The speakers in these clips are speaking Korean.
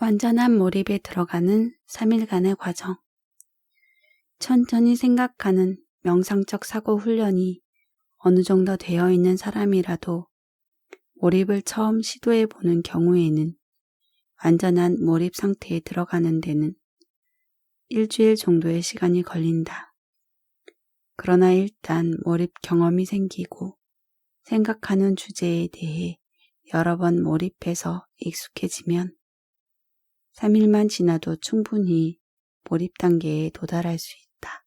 완전한 몰입에 들어가는 3일간의 과정. 천천히 생각하는 명상적 사고 훈련이 어느 정도 되어 있는 사람이라도 몰입을 처음 시도해 보는 경우에는 완전한 몰입 상태에 들어가는 데는 일주일 정도의 시간이 걸린다. 그러나 일단 몰입 경험이 생기고 생각하는 주제에 대해 여러 번 몰입해서 익숙해지면 3일만 지나도 충분히 몰입 단계에 도달할 수 있다.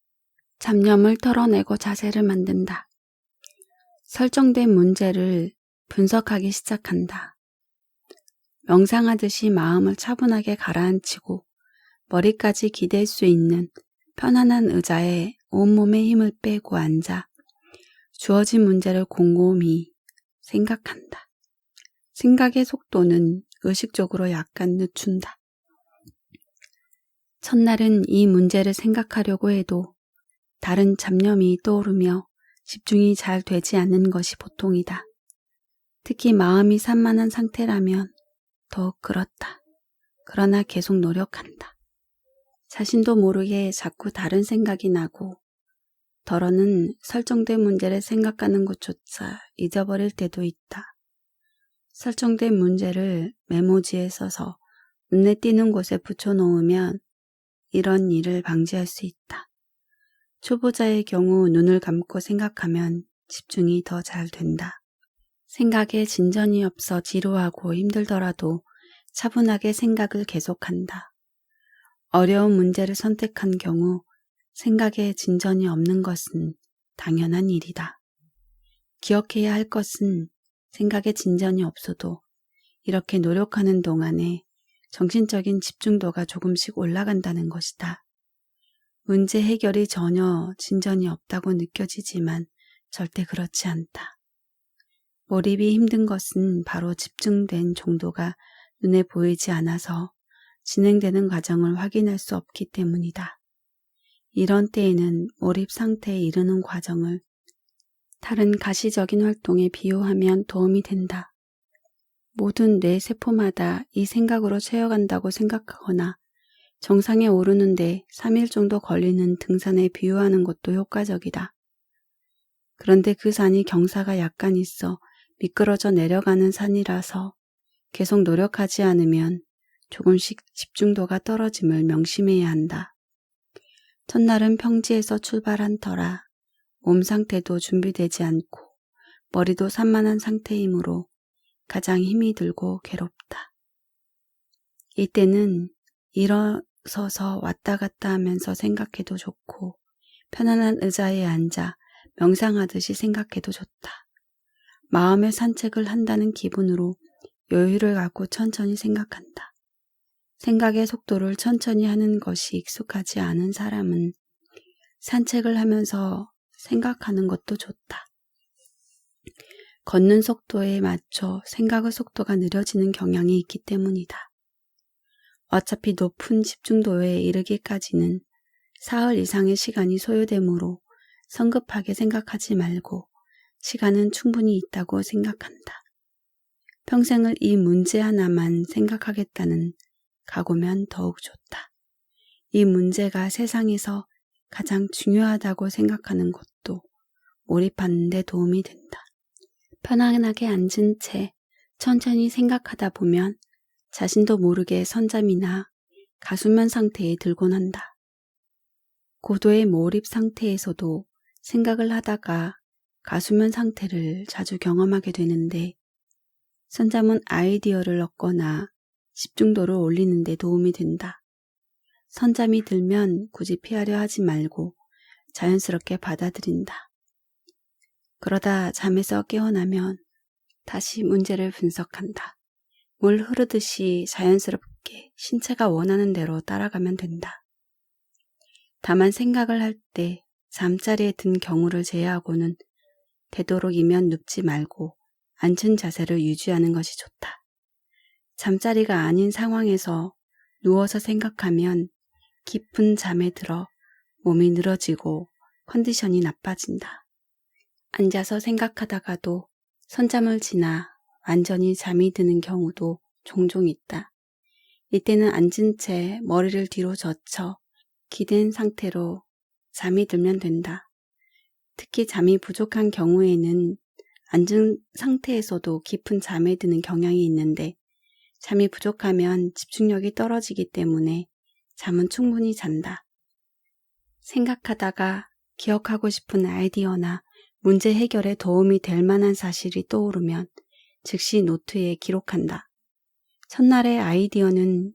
잡념을 털어내고 자세를 만든다. 설정된 문제를 분석하기 시작한다. 명상하듯이 마음을 차분하게 가라앉히고 머리까지 기댈 수 있는 편안한 의자에 온몸의 힘을 빼고 앉아 주어진 문제를 곰곰이 생각한다. 생각의 속도는 의식적으로 약간 늦춘다. 첫날은 이 문제를 생각하려고 해도 다른 잡념이 떠오르며 집중이 잘 되지 않는 것이 보통이다. 특히 마음이 산만한 상태라면 더욱 그렇다. 그러나 계속 노력한다. 자신도 모르게 자꾸 다른 생각이 나고 더러는 설정된 문제를 생각하는 것조차 잊어버릴 때도 있다. 설정된 문제를 메모지에 써서 눈에 띄는 곳에 붙여놓으면 이런 일을 방지할 수 있다. 초보자의 경우 눈을 감고 생각하면 집중이 더 잘 된다. 생각에 진전이 없어 지루하고 힘들더라도 차분하게 생각을 계속한다. 어려운 문제를 선택한 경우 생각에 진전이 없는 것은 당연한 일이다. 기억해야 할 것은 생각에 진전이 없어도 이렇게 노력하는 동안에 정신적인 집중도가 조금씩 올라간다는 것이다. 문제 해결이 전혀 진전이 없다고 느껴지지만 절대 그렇지 않다. 몰입이 힘든 것은 바로 집중된 정도가 눈에 보이지 않아서 진행되는 과정을 확인할 수 없기 때문이다. 이런 때에는 몰입 상태에 이르는 과정을 다른 가시적인 활동에 비유하면 도움이 된다. 모든 뇌 세포마다 이 생각으로 채워간다고 생각하거나 정상에 오르는데 3일 정도 걸리는 등산에 비유하는 것도 효과적이다. 그런데 그 산이 경사가 약간 있어 미끄러져 내려가는 산이라서 계속 노력하지 않으면 조금씩 집중도가 떨어짐을 명심해야 한다. 첫날은 평지에서 출발한 터라 몸 상태도 준비되지 않고 머리도 산만한 상태이므로 가장 힘이 들고 괴롭다. 이때는 일어서서 왔다 갔다 하면서 생각해도 좋고 편안한 의자에 앉아 명상하듯이 생각해도 좋다. 마음의 산책을 한다는 기분으로 여유를 갖고 천천히 생각한다. 생각의 속도를 천천히 하는 것이 익숙하지 않은 사람은 산책을 하면서 생각하는 것도 좋다. 걷는 속도에 맞춰 생각의 속도가 느려지는 경향이 있기 때문이다. 어차피 높은 집중도에 이르기까지는 사흘 이상의 시간이 소요되므로 성급하게 생각하지 말고 시간은 충분히 있다고 생각한다. 평생을 이 문제 하나만 생각하겠다는 각오면 더욱 좋다. 이 문제가 세상에서 가장 중요하다고 생각하는 것도 몰입하는 데 도움이 된다. 편안하게 앉은 채 천천히 생각하다 보면 자신도 모르게 선잠이나 가수면 상태에 들곤 한다. 고도의 몰입 상태에서도 생각을 하다가 가수면 상태를 자주 경험하게 되는데 선잠은 아이디어를 얻거나 집중도를 올리는 데 도움이 된다. 선잠이 들면 굳이 피하려 하지 말고 자연스럽게 받아들인다. 그러다 잠에서 깨어나면 다시 문제를 분석한다. 물 흐르듯이 자연스럽게 신체가 원하는 대로 따라가면 된다. 다만 생각을 할 때 잠자리에 든 경우를 제외하고는 되도록이면 눕지 말고 앉은 자세를 유지하는 것이 좋다. 잠자리가 아닌 상황에서 누워서 생각하면 깊은 잠에 들어 몸이 늘어지고 컨디션이 나빠진다. 앉아서 생각하다가도 선잠을 지나 완전히 잠이 드는 경우도 종종 있다. 이때는 앉은 채 머리를 뒤로 젖혀 기댄 상태로 잠이 들면 된다. 특히 잠이 부족한 경우에는 앉은 상태에서도 깊은 잠에 드는 경향이 있는데 잠이 부족하면 집중력이 떨어지기 때문에 잠은 충분히 잔다. 생각하다가 기억하고 싶은 아이디어나 문제 해결에 도움이 될 만한 사실이 떠오르면 즉시 노트에 기록한다. 첫날의 아이디어는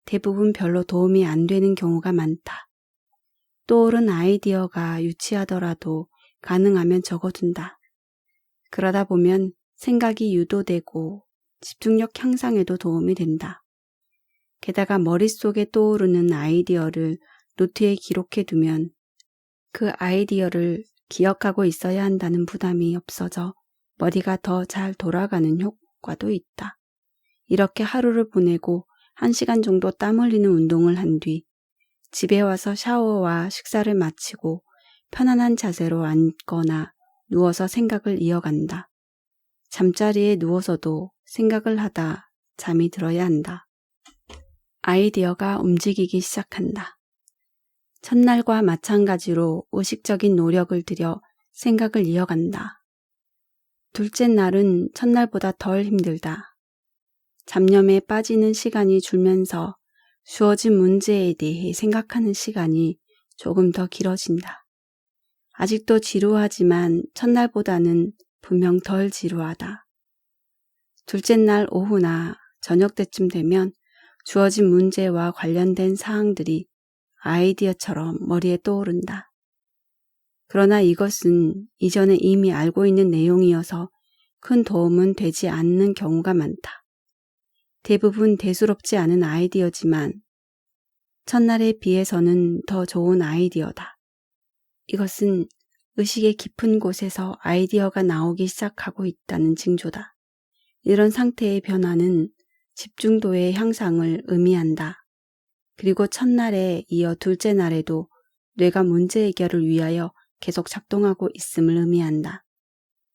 대부분 별로 도움이 안 되는 경우가 많다. 떠오른 아이디어가 유치하더라도 가능하면 적어둔다. 그러다 보면 생각이 유도되고 집중력 향상에도 도움이 된다. 게다가 머릿속에 떠오르는 아이디어를 노트에 기록해두면 그 아이디어를 기억하고 있어야 한다는 부담이 없어져 머리가 더 잘 돌아가는 효과도 있다. 이렇게 하루를 보내고 1시간 정도 땀 흘리는 운동을 한 뒤 집에 와서 샤워와 식사를 마치고 편안한 자세로 앉거나 누워서 생각을 이어간다. 잠자리에 누워서도 생각을 하다 잠이 들어야 한다. 아이디어가 움직이기 시작한다. 첫날과 마찬가지로 의식적인 노력을 들여 생각을 이어간다. 둘째 날은 첫날보다 덜 힘들다. 잡념에 빠지는 시간이 줄면서 주어진 문제에 대해 생각하는 시간이 조금 더 길어진다. 아직도 지루하지만 첫날보다는 분명 덜 지루하다. 둘째 날 오후나 저녁 때쯤 되면 주어진 문제와 관련된 사항들이 아이디어처럼 머리에 떠오른다. 그러나 이것은 이전에 이미 알고 있는 내용이어서 큰 도움은 되지 않는 경우가 많다. 대부분 대수롭지 않은 아이디어지만 첫날에 비해서는 더 좋은 아이디어다. 이것은 의식의 깊은 곳에서 아이디어가 나오기 시작하고 있다는 징조다. 이런 상태의 변화는 집중도의 향상을 의미한다. 그리고 첫날에 이어 둘째 날에도 뇌가 문제 해결을 위하여 계속 작동하고 있음을 의미한다.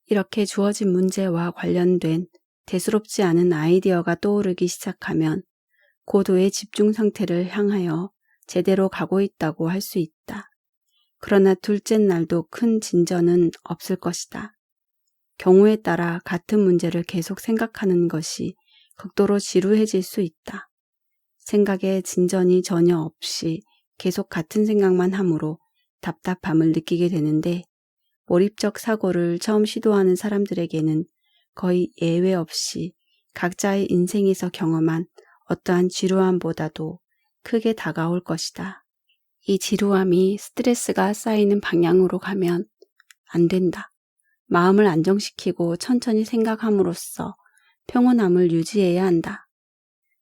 이렇게 주어진 문제와 관련된 대수롭지 않은 아이디어가 떠오르기 시작하면 고도의 집중 상태를 향하여 제대로 가고 있다고 할 수 있다. 그러나 둘째 날도 큰 진전은 없을 것이다. 경우에 따라 같은 문제를 계속 생각하는 것이 극도로 지루해질 수 있다. 생각에 진전이 전혀 없이 계속 같은 생각만 하므로 답답함을 느끼게 되는데 몰입적 사고를 처음 시도하는 사람들에게는 거의 예외 없이 각자의 인생에서 경험한 어떠한 지루함보다도 크게 다가올 것이다. 이 지루함이 스트레스가 쌓이는 방향으로 가면 안 된다. 마음을 안정시키고 천천히 생각함으로써 평온함을 유지해야 한다.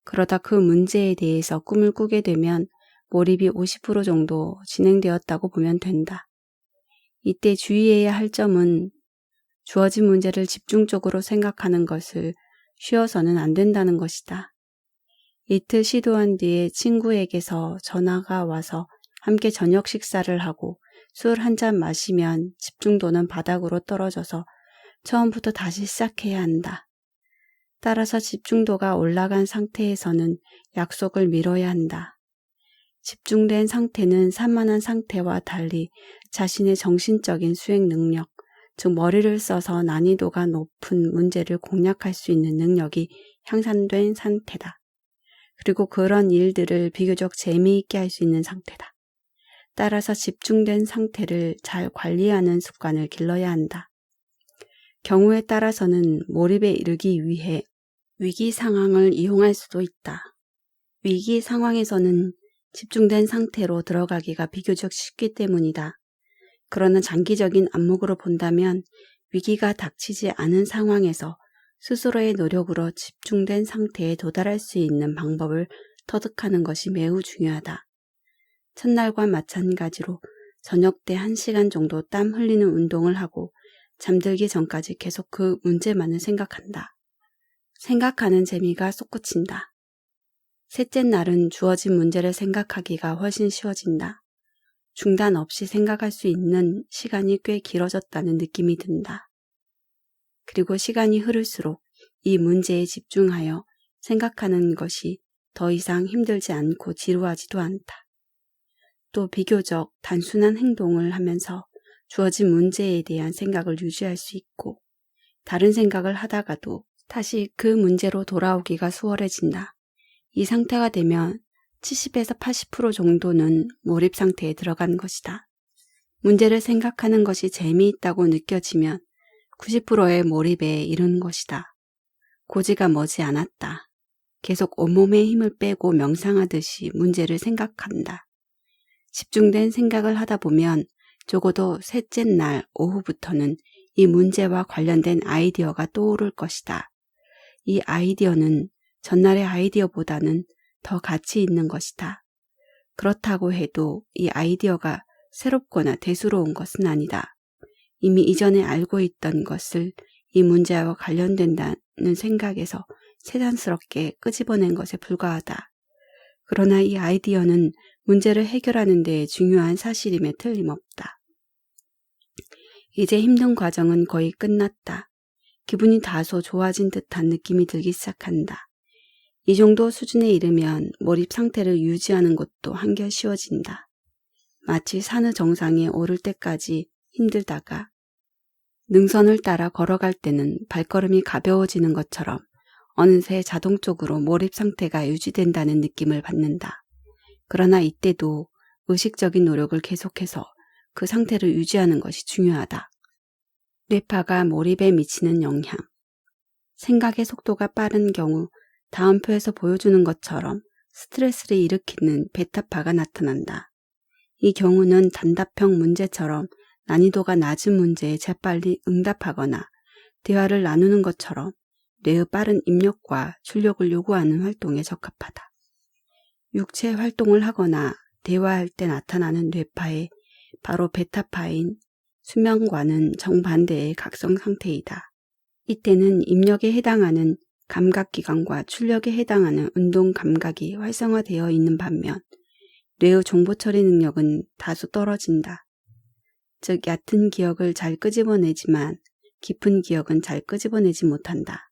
그러다 그 문제에 대해서 꿈을 꾸게 되면 몰입이 50% 정도 진행되었다고 보면 된다. 이때 주의해야 할 점은 주어진 문제를 집중적으로 생각하는 것을 쉬어서는 안 된다는 것이다. 이틀 시도한 뒤에 친구에게서 전화가 와서 함께 저녁 식사를 하고 술 한 잔 마시면 집중도는 바닥으로 떨어져서 처음부터 다시 시작해야 한다. 따라서 집중도가 올라간 상태에서는 약속을 미뤄야 한다. 집중된 상태는 산만한 상태와 달리 자신의 정신적인 수행 능력, 즉 머리를 써서 난이도가 높은 문제를 공략할 수 있는 능력이 향상된 상태다. 그리고 그런 일들을 비교적 재미있게 할 수 있는 상태다. 따라서 집중된 상태를 잘 관리하는 습관을 길러야 한다. 경우에 따라서는 몰입에 이르기 위해 위기 상황을 이용할 수도 있다. 위기 상황에서는 집중된 상태로 들어가기가 비교적 쉽기 때문이다. 그러나 장기적인 안목으로 본다면 위기가 닥치지 않은 상황에서 스스로의 노력으로 집중된 상태에 도달할 수 있는 방법을 터득하는 것이 매우 중요하다. 첫날과 마찬가지로 저녁 때 1시간 정도 땀 흘리는 운동을 하고 잠들기 전까지 계속 그 문제만을 생각한다. 생각하는 재미가 솟구친다. 셋째 날은 주어진 문제를 생각하기가 훨씬 쉬워진다. 중단 없이 생각할 수 있는 시간이 꽤 길어졌다는 느낌이 든다. 그리고 시간이 흐를수록 이 문제에 집중하여 생각하는 것이 더 이상 힘들지 않고 지루하지도 않다. 또 비교적 단순한 행동을 하면서 주어진 문제에 대한 생각을 유지할 수 있고 다른 생각을 하다가도 다시 그 문제로 돌아오기가 수월해진다. 이 상태가 되면 70에서 80% 정도는 몰입 상태에 들어간 것이다. 문제를 생각하는 것이 재미있다고 느껴지면 90%의 몰입에 이른 것이다. 고지가 머지 않았다. 계속 온몸의 힘을 빼고 명상하듯이 문제를 생각한다. 집중된 생각을 하다 보면 적어도 셋째 날 오후부터는 이 문제와 관련된 아이디어가 떠오를 것이다. 이 아이디어는 전날의 아이디어보다는 더 가치 있는 것이다. 그렇다고 해도 이 아이디어가 새롭거나 대수로운 것은 아니다. 이미 이전에 알고 있던 것을 이 문제와 관련된다는 생각에서 세단스럽게 끄집어낸 것에 불과하다. 그러나 이 아이디어는 문제를 해결하는 데 중요한 사실임에 틀림없다. 이제 힘든 과정은 거의 끝났다. 기분이 다소 좋아진 듯한 느낌이 들기 시작한다. 이 정도 수준에 이르면 몰입 상태를 유지하는 것도 한결 쉬워진다. 마치 산의 정상에 오를 때까지 힘들다가 능선을 따라 걸어갈 때는 발걸음이 가벼워지는 것처럼 어느새 자동적으로 몰입 상태가 유지된다는 느낌을 받는다. 그러나 이때도 의식적인 노력을 계속해서 그 상태를 유지하는 것이 중요하다. 뇌파가 몰입에 미치는 영향. 생각의 속도가 빠른 경우 다음표에서 보여주는 것처럼 스트레스를 일으키는 베타파가 나타난다. 이 경우는 단답형 문제처럼 난이도가 낮은 문제에 재빨리 응답하거나 대화를 나누는 것처럼 뇌의 빠른 입력과 출력을 요구하는 활동에 적합하다. 육체 활동을 하거나 대화할 때 나타나는 뇌파의 바로 베타파인 수면과는 정반대의 각성 상태이다. 이때는 입력에 해당하는 감각기관과 출력에 해당하는 운동 감각이 활성화되어 있는 반면 뇌의 정보 처리 능력은 다소 떨어진다. 즉 얕은 기억을 잘 끄집어내지만 깊은 기억은 잘 끄집어내지 못한다.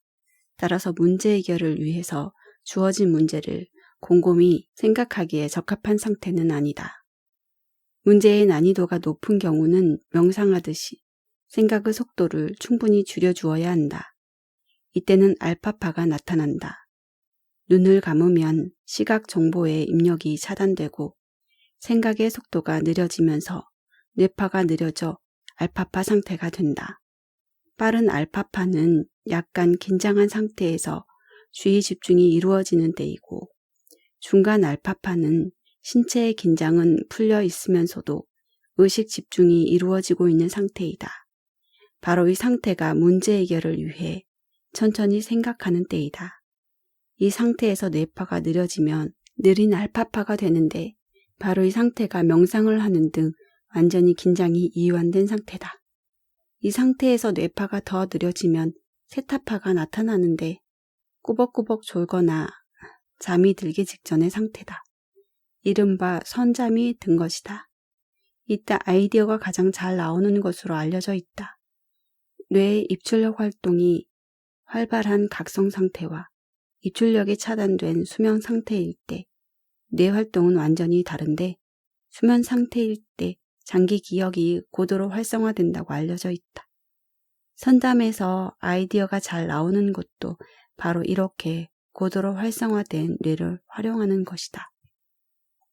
따라서 문제 해결을 위해서 주어진 문제를 곰곰이 생각하기에 적합한 상태는 아니다. 문제의 난이도가 높은 경우는 명상하듯이 생각의 속도를 충분히 줄여주어야 한다. 이때는 알파파가 나타난다. 눈을 감으면 시각 정보의 입력이 차단되고 생각의 속도가 느려지면서 뇌파가 느려져 알파파 상태가 된다. 빠른 알파파는 약간 긴장한 상태에서 주의 집중이 이루어지는 때이고 중간 알파파는 신체의 긴장은 풀려 있으면서도 의식 집중이 이루어지고 있는 상태이다. 바로 이 상태가 문제 해결을 위해 천천히 생각하는 때이다. 이 상태에서 뇌파가 느려지면 느린 알파파가 되는데 바로 이 상태가 명상을 하는 등 완전히 긴장이 이완된 상태다. 이 상태에서 뇌파가 더 느려지면 세타파가 나타나는데 꾸벅꾸벅 졸거나 잠이 들기 직전의 상태다. 이른바 선잠이 든 것이다. 이때 아이디어가 가장 잘 나오는 것으로 알려져 있다. 뇌의 입출력 활동이 활발한 각성 상태와 입출력이 차단된 수면 상태일 때 뇌 활동은 완전히 다른데 수면 상태일 때 장기 기억이 고도로 활성화된다고 알려져 있다. 선담에서 아이디어가 잘 나오는 것도 바로 이렇게 고도로 활성화된 뇌를 활용하는 것이다.